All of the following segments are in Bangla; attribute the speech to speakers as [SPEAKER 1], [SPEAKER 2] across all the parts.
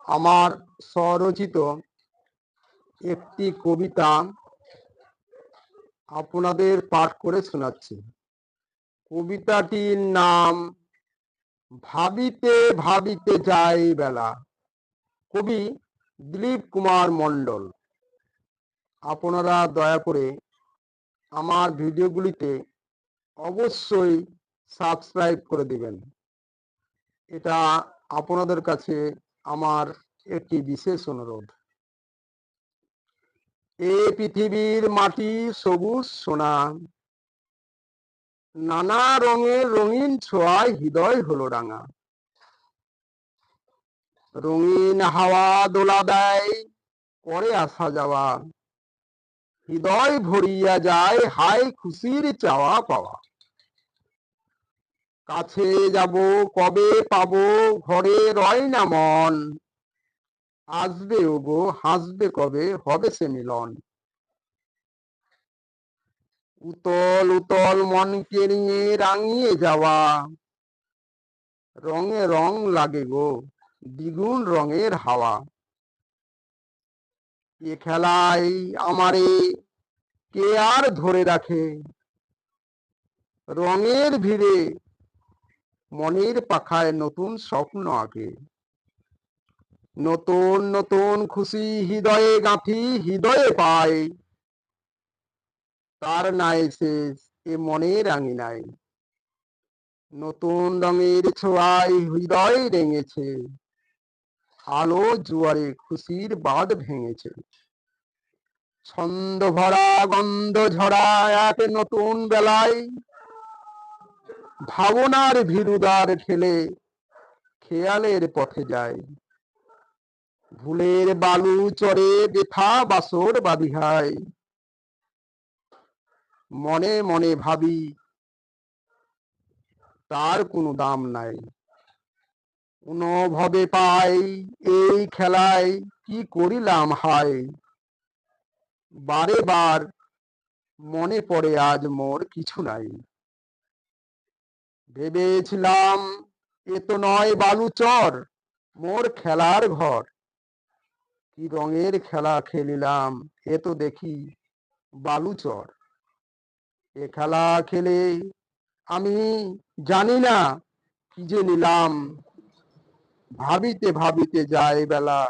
[SPEAKER 1] আমার স্বরচিত একটি কবিতা আপনাদের পাঠ করে শোনাচ্ছি। কবিতাটির নাম ভাবিতে ভাবিতে যায় বেলা। কবি দিলীপ কুমার মণ্ডল। আপনারা দয়া করে আমার ভিডিওগুলিতে অবশ্যই সাবস্ক্রাইব করে দিবেন। এটা আপনাদের কাছে আমার একটি বিশেষ অনুরোধ। এ পৃথিবীর মাটি সবুজ সোনা, নানা রঙের রঙিন ছোঁয়ায় হৃদয় হলো রাঙা। রঙিন হাওয়া দোলা দেয়, করে আসা যাওয়া, হৃদয় ভরিয়া যায় হায় খুশির চাওয়া পাওয়া। কাছে যাব কবে পাবো, ঘরে রয় না মন, আসবে ওগো হাসবে কবে হবে সে মিলন। উতল উতল মনকে নিয়ে রাঙিয়ে যাওয়া, রঙে রং লাগে গো দ্বিগুণ রঙের হাওয়া। এ খেলায় আমারে কে আর ধরে রাখে, রঙের ভিড়ে মনের পাখায় নতুন স্বপ্ন আঁকে। নতুন নতুন খুশি হৃদয়ে গাঁথি হৃদয়ে পায়, তার নাই শেষ এ মনের আঙিনায়। নতুন রঙের ছোঁয়ায় হৃদয় রেঙেছে, আলো জুয়ারে খুশির বাঁধ ভেঙেছে। ছন্দ ভরা গন্ধ ঝরা এক নতুন বেলায়, ভাবনার ভীরুদার ঠেলে খেয়ালের পথে যায়। ভুলের বালু চরে বৃথা বাসর বাঁধিয়ায়, মনে মনে ভাবি তার কোনো দাম নাই। অনুভবে পাই এই খেলায় কি করিলাম হায়, বারে বার মনে পড়ে আজ মোর কিছু নাই। ভেবেছিলাম এ তো নয় বালুচর, মোর খেলার ঘর। কি রঙের খেলা খেলিলাম, এ তো দেখি বালুচর। এ খেলা খেলে আমি জানি না কি যে নিলাম, ভাবিতে ভাবিতে যায় বেলা,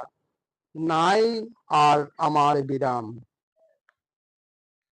[SPEAKER 1] নাই আর আমার বিরাম।